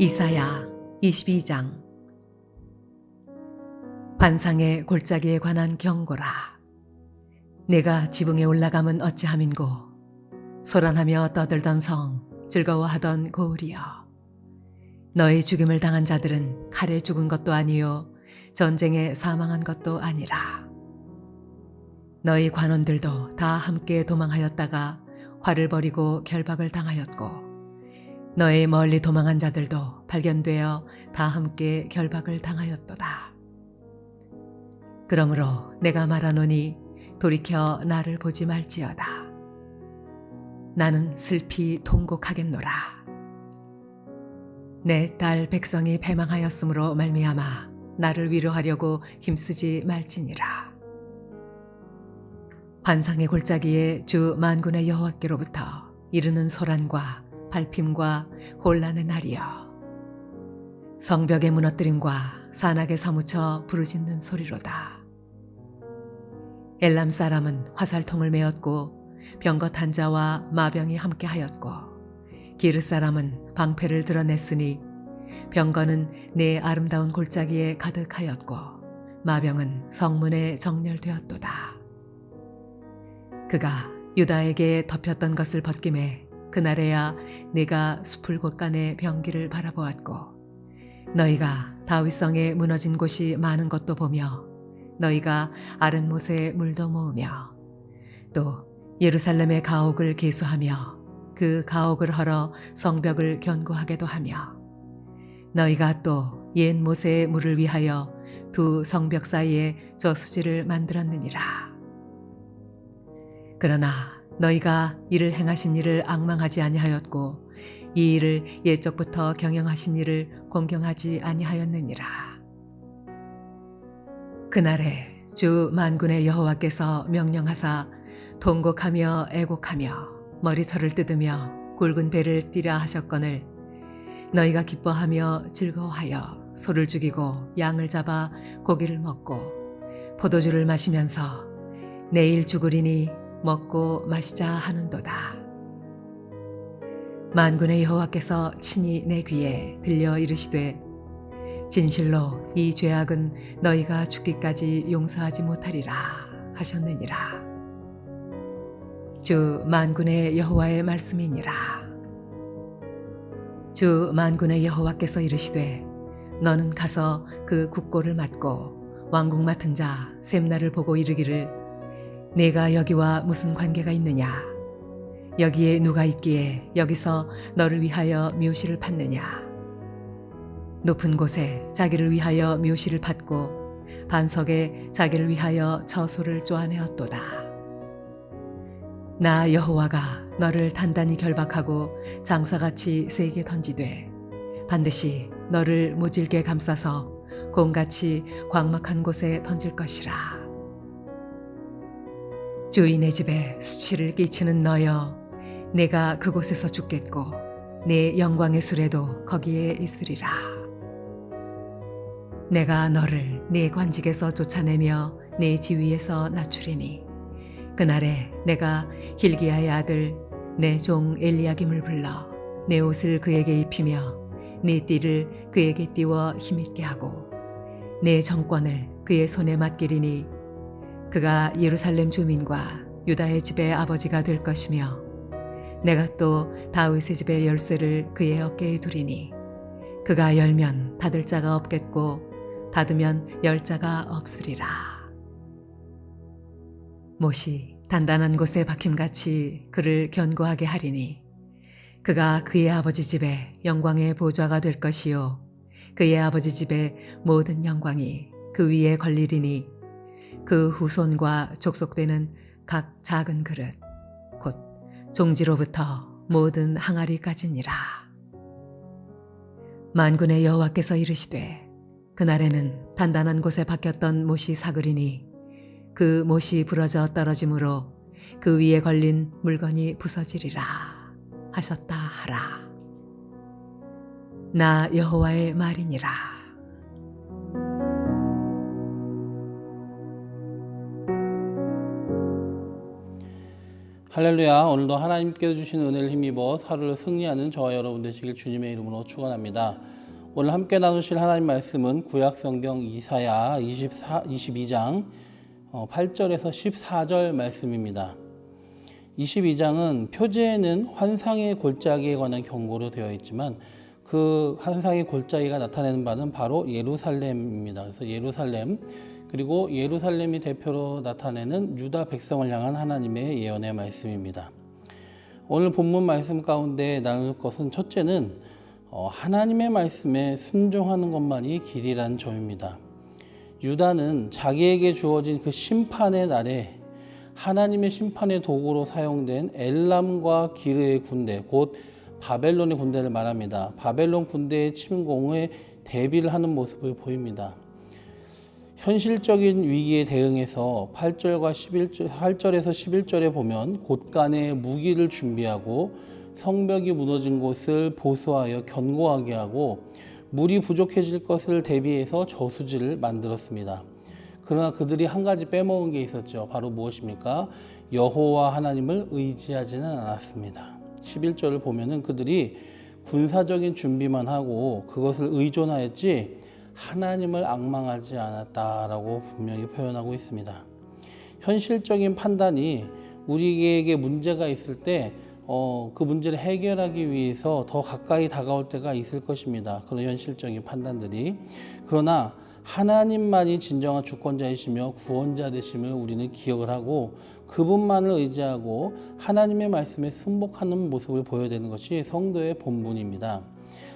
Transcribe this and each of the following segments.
이사야 22장. 환상의 골짜기에 관한 경고라. 내가 지붕에 올라감은 어찌함인고, 소란하며 떠들던 성, 즐거워하던 고을이여. 너의 죽임을 당한 자들은 칼에 죽은 것도 아니요 전쟁에 사망한 것도 아니라. 너희 관원들도 다 함께 도망하였다가 화를 벌이고 결박을 당하였고, 너의 멀리 도망한 자들도 발견되어 다 함께 결박을 당하였도다. 그러므로 내가 말하노니 돌이켜 나를 보지 말지어다. 나는 슬피 통곡하겠노라. 내 딸 백성이 패망하였으므로 말미암아 나를 위로하려고 힘쓰지 말지니라. 환상의 골짜기에 주 만군의 여호와께로부터 이르는 소란과 발핌과 혼란의 날이여. 성벽의 무너뜨림과 산악에 사무쳐 부르짖는 소리로다. 엘람 사람은 화살통을 메었고 병것 한 자와 마병이 함께하였고, 기르 사람은 방패를 드러냈으니 병거는 내 아름다운 골짜기에 가득하였고 마병은 성문에 정렬되었도다. 그가 유다에게 덮였던 것을 벗김에 그날에야 내가 숲을 곳간의 병기를 바라보았고, 너희가 다윗성에 무너진 곳이 많은 것도 보며 너희가 아른못에 물도 모으며 또 예루살렘의 가옥을 계수하며 그 가옥을 헐어 성벽을 견고하게도 하며, 너희가 또 옛 모세의 물을 위하여 두 성벽 사이에 저수지를 만들었느니라. 그러나 너희가 이를 행하신 이를 앙망하지 아니하였고 이 일을 옛적부터 경영하신 이를 공경하지 아니하였느니라. 그날에 주 만군의 여호와께서 명령하사 통곡하며 애곡하며 머리털을 뜯으며 굵은 배를 띠라 하셨거늘, 너희가 기뻐하며 즐거워하여 소를 죽이고 양을 잡아 고기를 먹고 포도주를 마시면서 내일 죽으리니 먹고 마시자 하는도다. 만군의 여호와께서 친히 내 귀에 들려 이르시되, 진실로 이 죄악은 너희가 죽기까지 용서하지 못하리라 하셨느니라. 주 만군의 여호와의 말씀이니라. 주 만군의 여호와께서 이르시되, 너는 가서 그 국고를 맡고 왕국 맡은 자 셈나를 보고 이르기를, 내가 여기와 무슨 관계가 있느냐? 여기에 누가 있기에 여기서 너를 위하여 묘시를 팠느냐? 높은 곳에 자기를 위하여 묘시를 팠고 반석에 자기를 위하여 처소를 쪼아내었도다. 나 여호와가 너를 단단히 결박하고 장사같이 세게 던지되 반드시 너를 모질게 감싸서 곰같이 광막한 곳에 던질 것이라. 주인의 집에 수치를 끼치는 너여, 내가 그곳에서 죽겠고 내 영광의 수레도 거기에 있으리라. 내가 너를 내 관직에서 쫓아내며 내 지위에서 낮추리니, 그날에 내가 hil기야의 아들 내 종 엘리야김을 불러 내 옷을 그에게 입히며 내 띠를 그에게 띄워 힘있게 하고 내 정권을 그의 손에 맡기리니, 그가 예루살렘 주민과 유다의 집의 아버지가 될 것이며 내가 또 다윗의 집의 열쇠를 그의 어깨에 두리니, 그가 열면 닫을 자가 없겠고 닫으면 열 자가 없으리라. 못이 단단한 곳에 박힘같이 그를 견고하게 하리니, 그가 그의 아버지 집에 영광의 보좌가 될 것이요 그의 아버지 집의 모든 영광이 그 위에 걸리리니, 그 후손과 족속되는 각 작은 그릇 곧 종지로부터 모든 항아리까지니라. 만군의 여호와께서 이르시되, 그날에는 단단한 곳에 박혔던 못이 사그리니 그 못이 부러져 떨어짐으로 그 위에 걸린 물건이 부서지리라 하셨다 하라. 나 여호와의 말이니라. 할렐루야. 오늘도 하나님께서 주신 은혜를 힘입어 하루를 승리하는 저와 여러분 되시길 주님의 이름으로 축원합니다. 오늘 함께 나누실 하나님 말씀은 구약성경 이사야 22장 8절에서 14절 말씀입니다. 22장은 표제에는 환상의 골짜기에 관한 경고로 되어 있지만 그 환상의 골짜기가 나타내는 바는 바로 예루살렘입니다. 그래서 예루살렘, 그리고 예루살렘이 대표로 나타내는 유다 백성을 향한 하나님의 예언의 말씀입니다. 오늘 본문 말씀 가운데 나눌 것은 첫째는 하나님의 말씀에 순종하는 것만이 길이라는 점입니다. 유다는 자기에게 주어진 그 심판의 날에 하나님의 심판의 도구로 사용된 엘람과 기르의 군대, 곧 바벨론의 군대를 말합니다. 바벨론 군대의 침공에 대비를 하는 모습을 보입니다. 현실적인 위기에 대응해서 8절에서 11절에 보면 곳간에 무기를 준비하고 성벽이 무너진 곳을 보수하여 견고하게 하고 물이 부족해질 것을 대비해서 저수지를 만들었습니다. 그러나 그들이 한 가지 빼먹은 게 있었죠. 바로 무엇입니까? 여호와 하나님을 의지하지는 않았습니다. 11절을 보면은 그들이 군사적인 준비만 하고 그것을 의존하였지 하나님을 앙망하지 않았다라고 분명히 표현하고 있습니다. 현실적인 판단이 우리에게 문제가 있을 때 그 문제를 해결하기 위해서 더 가까이 다가올 때가 있을 것입니다. 그런 현실적인 판단들이. 그러나 하나님만이 진정한 주권자이시며 구원자 되심을 우리는 기억을 하고 그분만을 의지하고 하나님의 말씀에 순복하는 모습을 보여야 되는 것이 성도의 본분입니다.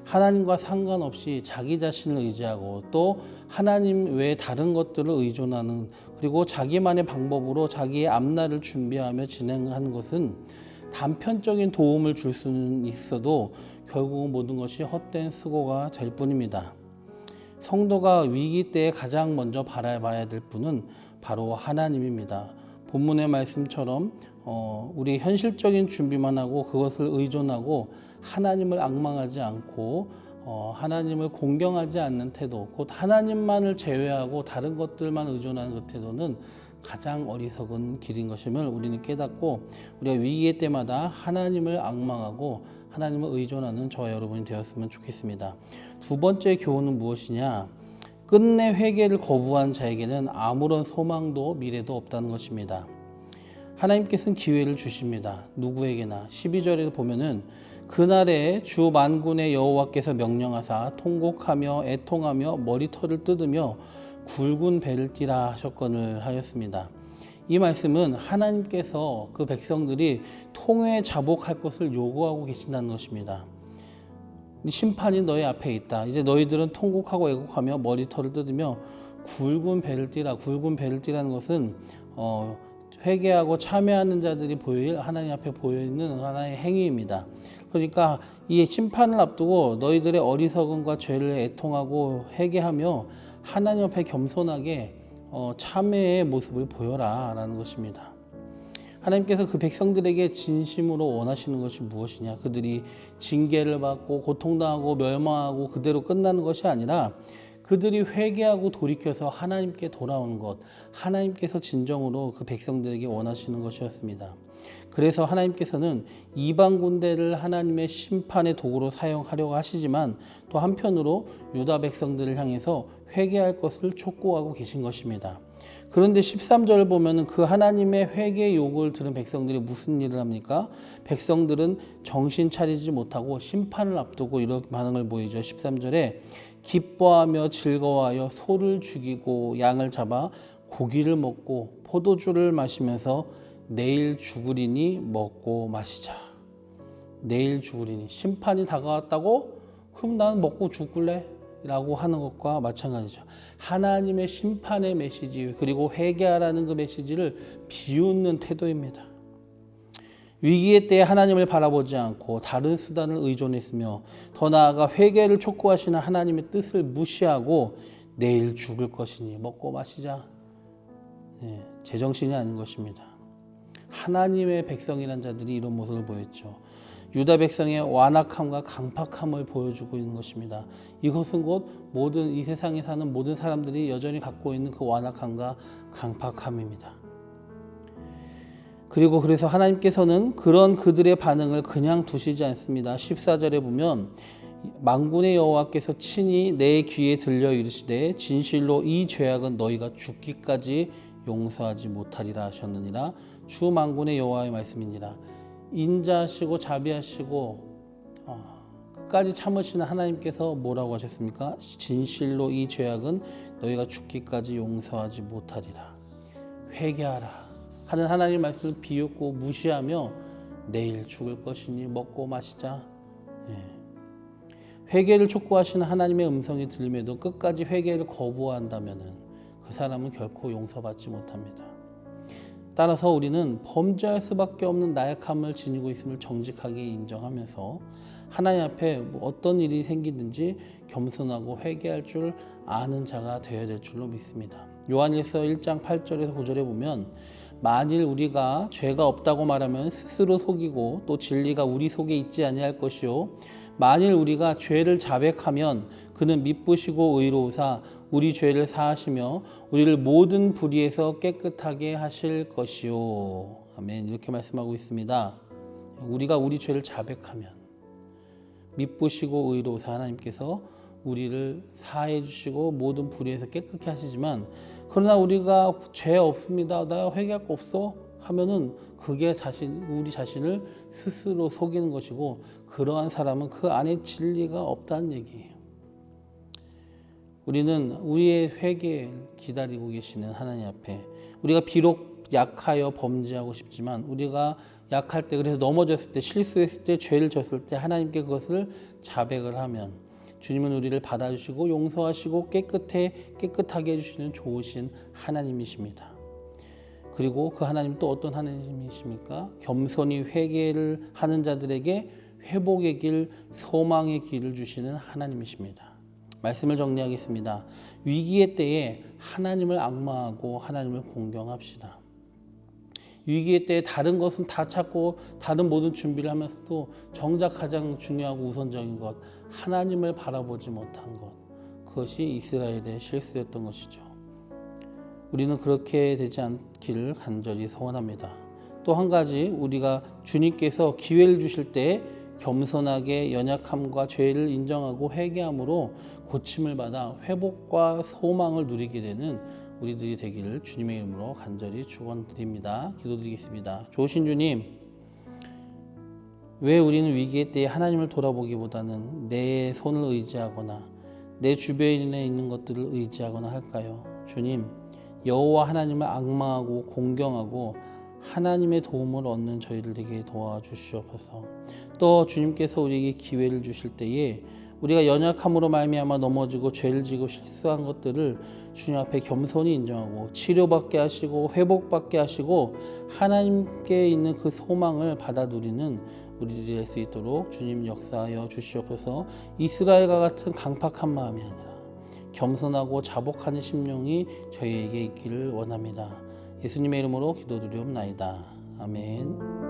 하나님과 상관없이 자기 자신을 의지하고 또 하나님 외에 다른 것들을 의존하는, 그리고 자기만의 방법으로 자기의 앞날을 준비하며 진행하는 것은 단편적인 도움을 줄 수는 있어도 결국은 모든 것이 헛된 수고가 될 뿐입니다. 성도가 위기 때에 가장 먼저 바라봐야 될 분은 바로 하나님입니다. 본문의 말씀처럼 우리 현실적인 준비만 하고 그것을 의존하고 하나님을 앙망하지 않고 하나님을 공경하지 않는 태도, 곧 하나님만을 제외하고 다른 것들만 의존하는 그 태도는 가장 어리석은 길인 것임을 우리는 깨닫고 우리가 위기의 때마다 하나님을 앙망하고 하나님을 의존하는 저와 여러분이 되었으면 좋겠습니다. 두 번째 교훈은 무엇이냐? 끝내 회개를 거부한 자에게는 아무런 소망도 미래도 없다는 것입니다. 하나님께서는 기회를 주십니다. 누구에게나. 12절에 보면은 그날에 주 만군의 여호와께서 명령하사 통곡하며 애통하며 머리털을 뜯으며 굵은 배를 띠라 하셨거늘 하였습니다. 이 말씀은 하나님께서 그 백성들이 통회 자복할 것을 요구하고 계신다는 것입니다. 심판이 너희 앞에 있다. 이제 너희들은 통곡하고 애곡하며 머리털을 뜯으며 굵은 배를 띠라. 굵은 배를 띠라는 것은 회개하고 참회하는 자들이 하나님 앞에 보여있는 하나의 행위입니다. 그러니까 이 심판을 앞두고 너희들의 어리석음과 죄를 애통하고 회개하며 하나님 앞에 겸손하게 참회의 모습을 보여라 라는 것입니다. 하나님께서 그 백성들에게 진심으로 원하시는 것이 무엇이냐? 그들이 징계를 받고 고통당하고 멸망하고 그대로 끝나는 것이 아니라 그들이 회개하고 돌이켜서 하나님께 돌아오는 것, 하나님께서 진정으로 그 백성들에게 원하시는 것이었습니다. 그래서 하나님께서는 이방 군대를 하나님의 심판의 도구로 사용하려고 하시지만 또 한편으로 유다 백성들을 향해서 회개할 것을 촉구하고 계신 것입니다. 그런데 13절을 보면 그 하나님의 회개 요구를 들은 백성들이 무슨 일을 합니까? 백성들은 정신 차리지 못하고 심판을 앞두고 이런 반응을 보이죠. 13절에 기뻐하며 즐거워하여 소를 죽이고 양을 잡아 고기를 먹고 포도주를 마시면서 내일 죽으리니 먹고 마시자. 내일 죽으리니, 심판이 다가왔다고? 그럼 나는 먹고 죽을래? 라고 하는 것과 마찬가지죠. 하나님의 심판의 메시지, 그리고 회개하라는 그 메시지를 비웃는 태도입니다. 위기의 때에 하나님을 바라보지 않고 다른 수단을 의존했으며 더 나아가 회개를 촉구하시는 하나님의 뜻을 무시하고 내일 죽을 것이니 먹고 마시자. 제정신이 아닌 것입니다. 하나님의 백성이란 자들이 이런 모습을 보였죠. 유다 백성의 완악함과 강팍함을 보여주고 있는 것입니다. 이것은 곧 모든 이 세상에 사는 모든 사람들이 여전히 갖고 있는 그 완악함과 강팍함입니다. 그리고 그래서 하나님께서는 그런 그들의 반응을 그냥 두시지 않습니다. 14절에 보면 만군의 여호와께서 친히 내 귀에 들려 이르시되 진실로 이 죄악은 너희가 죽기까지 용서하지 못하리라 하셨느니라. 주 만군의 여호와의 말씀이니라. 인자하시고 자비하시고 끝까지 참으시는 하나님께서 뭐라고 하셨습니까? 진실로 이 죄악은 너희가 죽기까지 용서하지 못하리라. 회개하라 하는 하나님의 말씀을 비웃고 무시하며 내일 죽을 것이니 먹고 마시자. 회개를 촉구하시는 하나님의 음성이 들림에도 끝까지 회개를 거부한다면 그 사람은 결코 용서받지 못합니다. 따라서 우리는 범죄할 수밖에 없는 나약함을 지니고 있음을 정직하게 인정하면서 하나님 앞에 어떤 일이 생기든지 겸손하고 회개할 줄 아는 자가 되어야 될 줄로 믿습니다. 요한일서 1장 8절에서 9절에 보면 만일 우리가 죄가 없다고 말하면 스스로 속이고 또 진리가 우리 속에 있지 아니할 것이요 만일 우리가 죄를 자백하면 그는 미쁘시고 의로우사 우리 죄를 사하시며 우리를 모든 불의에서 깨끗하게 하실 것이요. 아멘. 이렇게 말씀하고 있습니다. 우리가 우리 죄를 자백하면 미쁘시고 의로우사 하나님께서 우리를 사해 주시고 모든 불의에서 깨끗게 하시지만 그러나 우리가 죄 없습니다. 나 회개할 거 없어 하면은 그게 우리 자신을 스스로 속이는 것이고 그러한 사람은 그 안에 진리가 없다는 얘기예요. 우리는 우리의 회개를 기다리고 계시는 하나님 앞에 우리가 비록 약하여 범죄하고 싶지만 우리가 약할 때 그래서 넘어졌을 때 실수했을 때 죄를 졌을 때 하나님께 그것을 자백을 하면 주님은 우리를 받아주시고 용서하시고 깨끗하게 해주시는 좋으신 하나님이십니다. 그리고 그 하나님 또 어떤 하나님이십니까? 겸손히 회개를 하는 자들에게 회복의 길, 소망의 길을 주시는 하나님이십니다. 말씀을 정리하겠습니다. 위기의 때에 하나님을 앙망하고 하나님을 공경합시다. 위기의 때에 다른 것은 다 찾고 다른 모든 준비를 하면서도 정작 가장 중요하고 우선적인 것, 하나님을 바라보지 못한 것, 그것이 이스라엘의 실수였던 것이죠. 우리는 그렇게 되지 않기를 간절히 소원합니다. 또 한 가지, 우리가 주님께서 기회를 주실 때 겸손하게 연약함과 죄를 인정하고 회개함으로 고침을 받아 회복과 소망을 누리게 되는 우리들이 되기를 주님의 이름으로 간절히 축원드립니다. 기도드리겠습니다. 좋으신 주님, 왜 우리는 위기의 때에 하나님을 돌아보기보다는 내 손을 의지하거나 내 주변에 있는 것들을 의지하거나 할까요? 주님, 여호와 하나님을 앙망하고 공경하고 하나님의 도움을 얻는 저희들 되게 도와주시옵소서. 또 주님께서 우리에게 기회를 주실 때에 우리가 연약함으로 말미암아 넘어지고 죄를 지고 실수한 것들을 주님 앞에 겸손히 인정하고 치료받게 하시고 회복받게 하시고 하나님께 있는 그 소망을 받아 누리는 우리들이 될 수 있도록 주님 역사하여 주시옵소서. 이스라엘과 같은 강팍한 마음이 아니라 겸손하고 자복하는 심령이 저희에게 있기를 원합니다. 예수님의 이름으로 기도드리옵나이다. 아멘.